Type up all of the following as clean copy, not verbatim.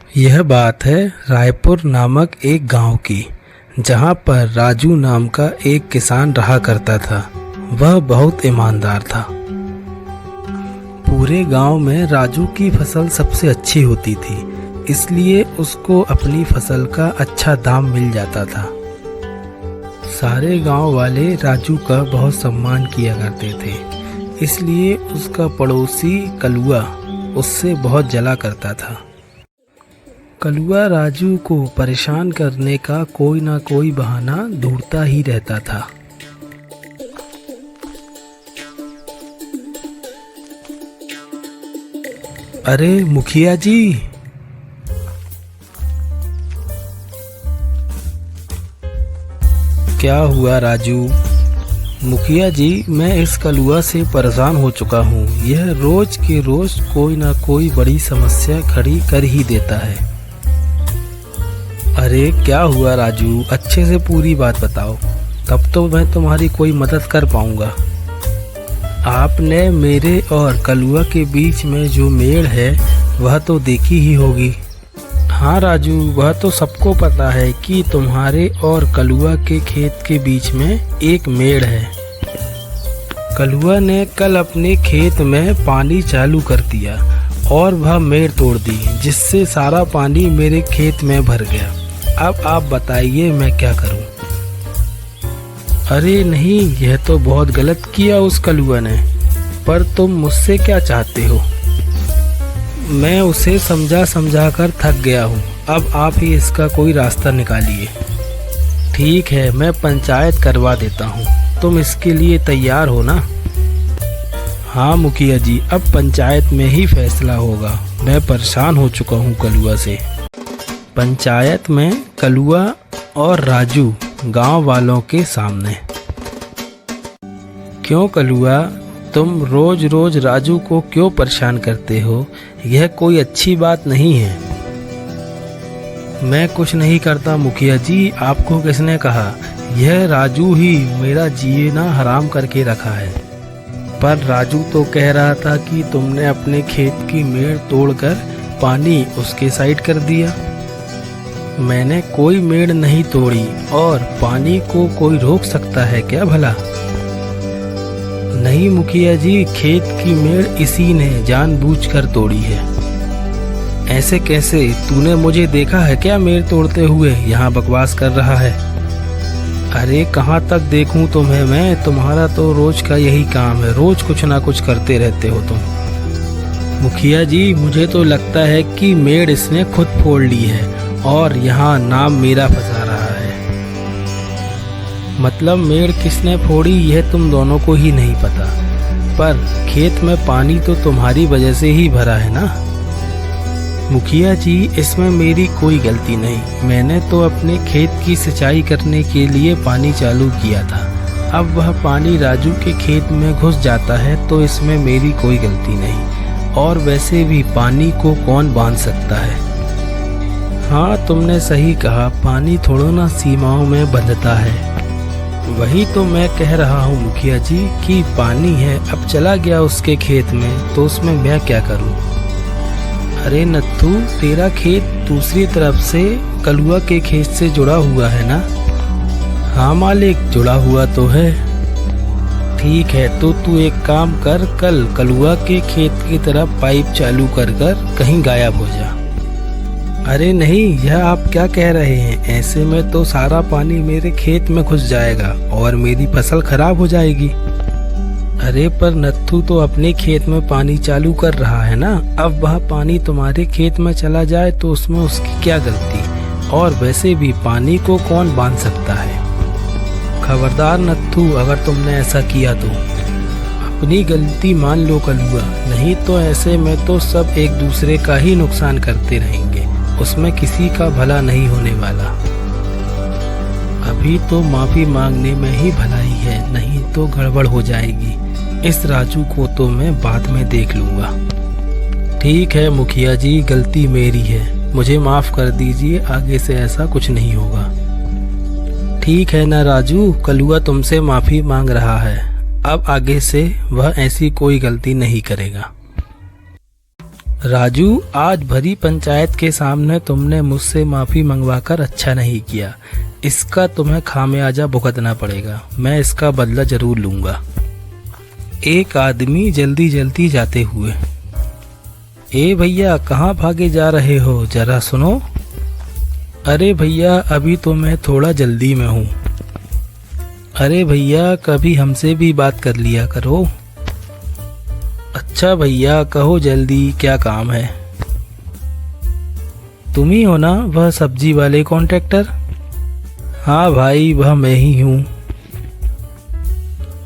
यह बात है रायपुर नामक एक गांव की, जहां पर राजू नाम का एक किसान रहा करता था। वह बहुत ईमानदार था। पूरे गांव में राजू की फसल सबसे अच्छी होती थी, इसलिए उसको अपनी फसल का अच्छा दाम मिल जाता था। सारे गांव वाले राजू का बहुत सम्मान किया करते थे, इसलिए उसका पड़ोसी कलुआ उससे बहुत जला करता था। कलुआ राजू को परेशान करने का कोई ना कोई बहाना ढूंढता ही रहता था। अरे मुखिया जी, क्या हुआ राजू? मुखिया जी, मैं इस कलुआ से परेशान हो चुका हूँ। यह रोज के रोज कोई ना कोई बड़ी समस्या खड़ी कर ही देता है। अरे क्या हुआ राजू, अच्छे से पूरी बात बताओ, तब तो मैं तुम्हारी कोई मदद कर पाऊंगा। आपने मेरे और कलुआ के बीच में जो मेड़ है वह तो देखी ही होगी। हाँ राजू, वह तो सबको पता है कि तुम्हारे और कलुआ के खेत के बीच में एक मेड़ है। कलुआ ने कल अपने खेत में पानी चालू कर दिया और वह मेड़ तोड़ दी, जिससे सारा पानी मेरे खेत में भर गया। अब आप बताइए मैं क्या करूं? अरे नहीं, यह तो बहुत गलत किया उस कलुआ ने। पर तुम मुझसे क्या चाहते हो? मैं उसे समझा समझा कर थक गया हूँ। अब आप ही इसका कोई रास्ता निकालिए। ठीक है, मैं पंचायत करवा देता हूँ। तुम इसके लिए तैयार हो ना? हाँ मुखिया जी, अब पंचायत में ही फैसला होगा। मैं परेशान हो चुका हूँ कलुआ से। पंचायत में कलुआ और राजू गांव वालों के सामने। क्यों कलुआ, तुम रोज रोज राजू को क्यों परेशान करते हो? यह कोई अच्छी बात नहीं है। मैं कुछ नहीं करता मुखिया जी, आपको किसने कहा? यह राजू ही मेरा जीना हराम करके रखा है। पर राजू तो कह रहा था कि तुमने अपने खेत की मेड़ तोड़कर पानी उसके साइड कर दिया। मैंने कोई मेड़ नहीं तोड़ी, और पानी को कोई रोक सकता है क्या भला? नहीं मुखिया जी, खेत की मेड़ इसी ने जानबूझकर तोड़ी है। ऐसे कैसे? तूने मुझे देखा है क्या मेड़ तोड़ते हुए? यहाँ बकवास कर रहा है। अरे कहाँ तक देखूं तुम्हें मैं? तुम्हारा तो रोज का यही काम है, रोज कुछ ना कुछ करते रहते हो तुम। मुखिया जी, मुझे तो लगता है कि मेड़ इसने खुद फोड़ ली है और यहाँ नाम मेरा फंसा रहा है। मतलब मेड़ किसने फोड़ी यह तुम दोनों को ही नहीं पता, पर खेत में पानी तो तुम्हारी वजह से ही भरा है ना? मुखिया जी, इसमें मेरी कोई गलती नहीं। मैंने तो अपने खेत की सिंचाई करने के लिए पानी चालू किया था। अब वह पानी राजू के खेत में घुस जाता है तो इसमें मेरी कोई गलती नहीं। और वैसे भी पानी को कौन बांध सकता है? हाँ तुमने सही कहा, पानी थोड़ा ना सीमाओं में बंधता है। वही तो मैं कह रहा हूँ मुखिया जी कि पानी है, अब चला गया उसके खेत में तो उसमें मैं क्या करूँ? अरे नत्थू, तेरा खेत दूसरी तरफ से कलुआ के खेत से जुड़ा हुआ है ना? हाँ मालिक, जुड़ा हुआ तो है। ठीक है, तो तू एक काम कर, कल कलुआ के खेत की तरफ पाइप चालू कर कहीं गायब हो जा। अरे नहीं, यह आप क्या कह रहे हैं? ऐसे में तो सारा पानी मेरे खेत में घुस जाएगा और मेरी फसल खराब हो जाएगी। अरे पर नत्थू तो अपने खेत में पानी चालू कर रहा है ना। अब वह पानी तुम्हारे खेत में चला जाए तो उसमें उसकी क्या गलती? और वैसे भी पानी को कौन बांध सकता है? खबरदार नत्थू, अगर तुमने ऐसा किया तो अपनी गलती मान लो कलुआ, नहीं तो ऐसे में तो सब एक दूसरे का ही नुकसान करते रहेंगे, उसमें किसी का भला नहीं होने वाला। अभी तो माफी मांगने में ही भलाई है, नहीं तो गड़बड़ हो जाएगी। इस राजू को तो मैं बाद में देख लूंगा। ठीक है मुखिया जी, गलती मेरी है, मुझे माफ कर दीजिए, आगे से ऐसा कुछ नहीं होगा। ठीक है ना राजू, कलुआ तुमसे माफी मांग रहा है। अब आगे से वह ऐसी कोई गलती नहीं करेगा। राजू, आज भरी पंचायत के सामने तुमने मुझसे माफ़ी मंगवाकर अच्छा नहीं किया। इसका तुम्हें खामियाजा भुगतना पड़ेगा। मैं इसका बदला जरूर लूँगा। एक आदमी जल्दी जल्दी जाते हुए, ए भैया, कहाँ भागे जा रहे हो, जरा सुनो। अरे भैया, अभी तो मैं थोड़ा जल्दी में हूँ। अरे भैया, कभी हमसे भी बात कर लिया करो। अच्छा भैया, कहो जल्दी, क्या काम है? तुम ही हो ना वह सब्जी वाले कॉन्ट्रैक्टर? हाँ भाई, वह मैं ही हूँ।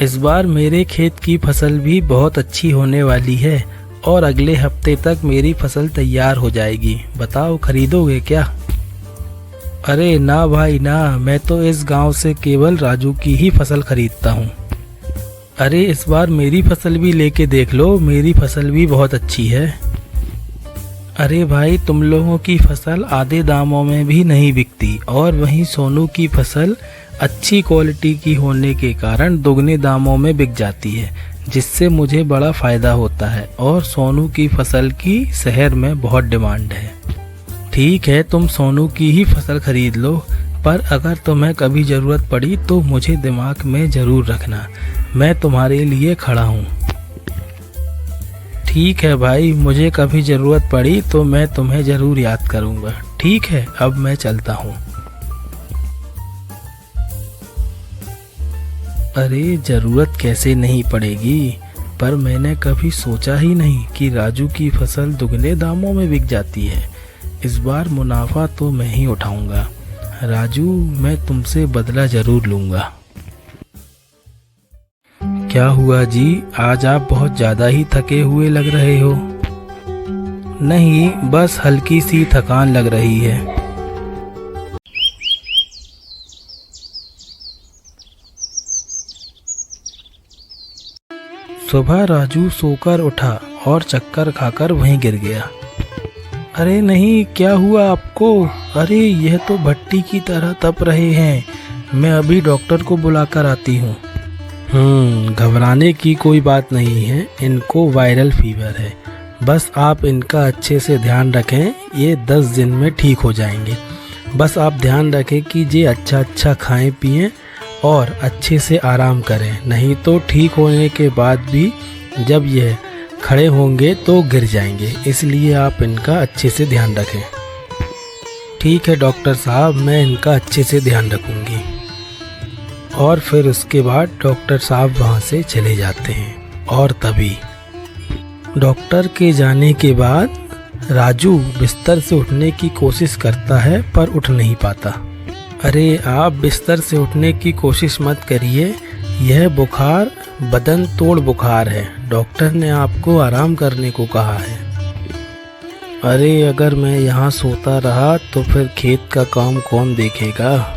इस बार मेरे खेत की फसल भी बहुत अच्छी होने वाली है और अगले हफ्ते तक मेरी फसल तैयार हो जाएगी। बताओ, खरीदोगे क्या? अरे ना भाई ना, मैं तो इस गांव से केवल राजू की ही फसल खरीदता हूँ। अरे इस बार मेरी फसल भी लेके देख लो, मेरी फसल भी बहुत अच्छी है। अरे भाई, तुम लोगों की फसल आधे दामों में भी नहीं बिकती और वहीं सोनू की फसल अच्छी क्वालिटी की होने के कारण दुगने दामों में बिक जाती है, जिससे मुझे बड़ा फ़ायदा होता है और सोनू की फसल की शहर में बहुत डिमांड है। ठीक है, तुम सोनू की ही फसल खरीद लो, पर अगर तुम्हें कभी ज़रूरत पड़ी तो मुझे दिमाग में ज़रूर रखना। मैं तुम्हारे लिए खड़ा हूँ। ठीक है भाई, मुझे कभी ज़रूरत पड़ी तो मैं तुम्हें ज़रूर याद करूँगा। ठीक है, अब मैं चलता हूँ। अरे ज़रूरत कैसे नहीं पड़ेगी, पर मैंने कभी सोचा ही नहीं कि राजू की फसल दुगने दामों में बिक जाती है। इस बार मुनाफा तो मैं ही उठाऊंगा। राजू, मैं तुमसे बदला ज़रूर लूँगा। क्या हुआ जी, आज आप बहुत ज़्यादा ही थके हुए लग रहे हो। नहीं, बस हल्की सी थकान लग रही है। सुबह राजू सोकर उठा और चक्कर खाकर वहीं गिर गया। अरे नहीं, क्या हुआ आपको? अरे यह तो भट्टी की तरह तप रहे हैं। मैं अभी डॉक्टर को बुलाकर आती हूँ। घबराने की कोई बात नहीं है, इनको वायरल फीवर है। बस आप इनका अच्छे से ध्यान रखें, ये 10 दिन में ठीक हो जाएंगे। बस आप ध्यान रखें कि ये अच्छा खाएं पिएं और अच्छे से आराम करें, नहीं तो ठीक होने के बाद भी जब यह खड़े होंगे तो गिर जाएंगे। इसलिए आप इनका अच्छे से ध्यान रखें। ठीक है डॉक्टर साहब, मैं इनका अच्छे से ध्यान रखूँगी। और फिर उसके बाद डॉक्टर साहब वहाँ से चले जाते हैं। और तभी डॉक्टर के जाने के बाद राजू बिस्तर से उठने की कोशिश करता है, पर उठ नहीं पाता। अरे आप बिस्तर से उठने की कोशिश मत करिए, यह बुखार बदन तोड़ बुखार है। डॉक्टर ने आपको आराम करने को कहा है। अरे अगर मैं यहाँ सोता रहा तो फिर खेत का काम कौन देखेगा?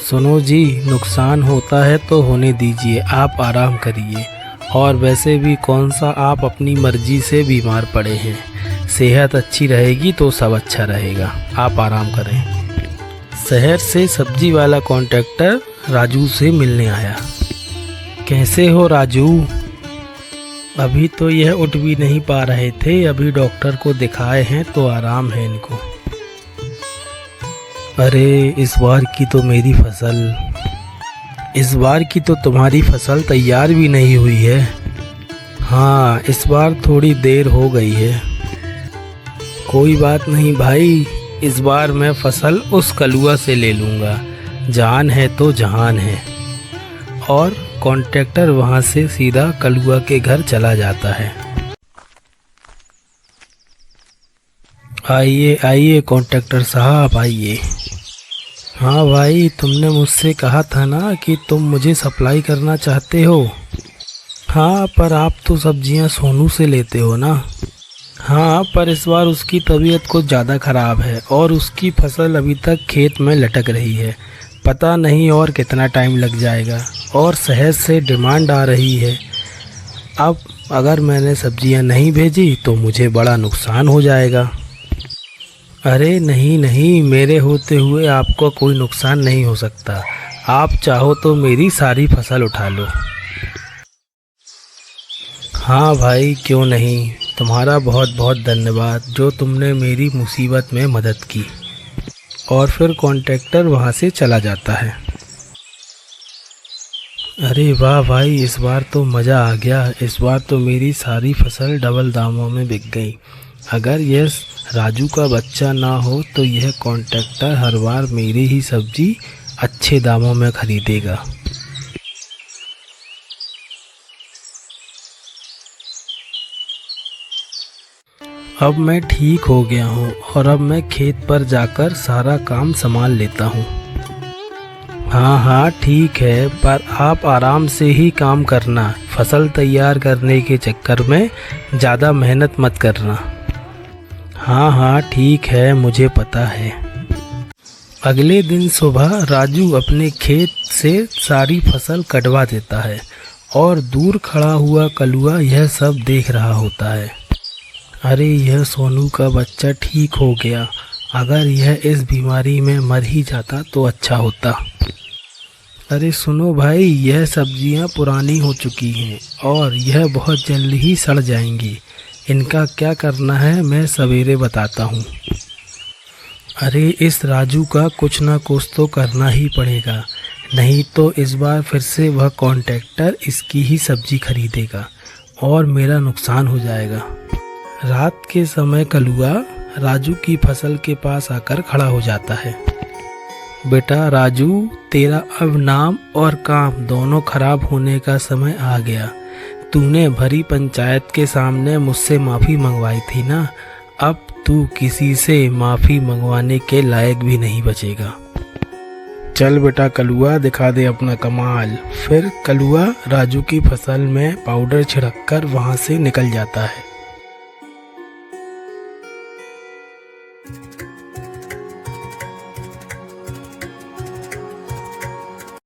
सुनो जी, नुकसान होता है तो होने दीजिए, आप आराम करिए। और वैसे भी कौन सा आप अपनी मर्जी से बीमार पड़े हैं। सेहत अच्छी रहेगी तो सब अच्छा रहेगा, आप आराम करें। शहर से सब्जी वाला कॉन्ट्रैक्टर राजू से मिलने आया। कैसे हो राजू? अभी तो यह उठ भी नहीं पा रहे थे, अभी डॉक्टर को दिखाए हैं तो आराम है इनको। अरे इस बार की तो तुम्हारी फसल तैयार भी नहीं हुई है। हाँ, इस बार थोड़ी देर हो गई है। कोई बात नहीं भाई, इस बार मैं फसल उस कलुआ से ले लूँगा। जान है तो जहान है। और कॉन्ट्रैक्टर वहाँ से सीधा कलुआ के घर चला जाता है। आइए आइए कॉन्ट्रैक्टर साहब, आइए। हाँ भाई, तुमने मुझसे कहा था ना कि तुम मुझे सप्लाई करना चाहते हो। हाँ, पर आप तो सब्जियां सोनू से लेते हो ना। हाँ, पर इस बार उसकी तबीयत कुछ ज़्यादा ख़राब है और उसकी फसल अभी तक खेत में लटक रही है। पता नहीं और कितना टाइम लग जाएगा और शहर से डिमांड आ रही है। अब अगर मैंने सब्जियां नहीं भेजी तो मुझे बड़ा नुकसान हो जाएगा। अरे नहीं नहीं, मेरे होते हुए आपको कोई नुकसान नहीं हो सकता। आप चाहो तो मेरी सारी फसल उठा लो। हाँ भाई, क्यों नहीं, तुम्हारा बहुत बहुत धन्यवाद जो तुमने मेरी मुसीबत में मदद की। और फिर कॉन्ट्रैक्टर वहाँ से चला जाता है। अरे वाह भाई, इस बार तो मज़ा आ गया। इस बार तो मेरी सारी फसल डबल दामों में बिक गई। अगर यह राजू का बच्चा ना हो तो यह कॉन्ट्रैक्टर हर बार मेरी ही सब्जी अच्छे दामों में ख़रीदेगा। अब मैं ठीक हो गया हूँ और अब मैं खेत पर जाकर सारा काम संभाल लेता हूँ। हाँ हाँ ठीक है, पर आप आराम से ही काम करना। फसल तैयार करने के चक्कर में ज़्यादा मेहनत मत करना। हाँ हाँ ठीक है, मुझे पता है। अगले दिन सुबह राजू अपने खेत से सारी फसल कटवा देता है और दूर खड़ा हुआ कलुआ यह सब देख रहा होता है। अरे यह सोनू का बच्चा ठीक हो गया। अगर यह इस बीमारी में मर ही जाता तो अच्छा होता। अरे सुनो भाई, यह सब्जियां पुरानी हो चुकी हैं और यह बहुत जल्द ही सड़ जाएंगी। इनका क्या करना है मैं सवेरे बताता हूँ। अरे इस राजू का कुछ ना कुछ तो करना ही पड़ेगा, नहीं तो इस बार फिर से वह कॉन्ट्रैक्टर इसकी ही सब्जी खरीदेगा और मेरा नुकसान हो जाएगा। रात के समय कलुआ राजू की फसल के पास आकर खड़ा हो जाता है। बेटा राजू, तेरा अब नाम और काम दोनों खराब होने का समय आ गया। तूने भरी पंचायत के सामने मुझसे माफ़ी मंगवाई थी ना, अब तू किसी से माफ़ी मंगवाने के लायक भी नहीं बचेगा। चल बेटा कलुआ, दिखा दे अपना कमाल। फिर कलुआ राजू की फसल में पाउडर छिड़ककर वहाँ से निकल जाता है।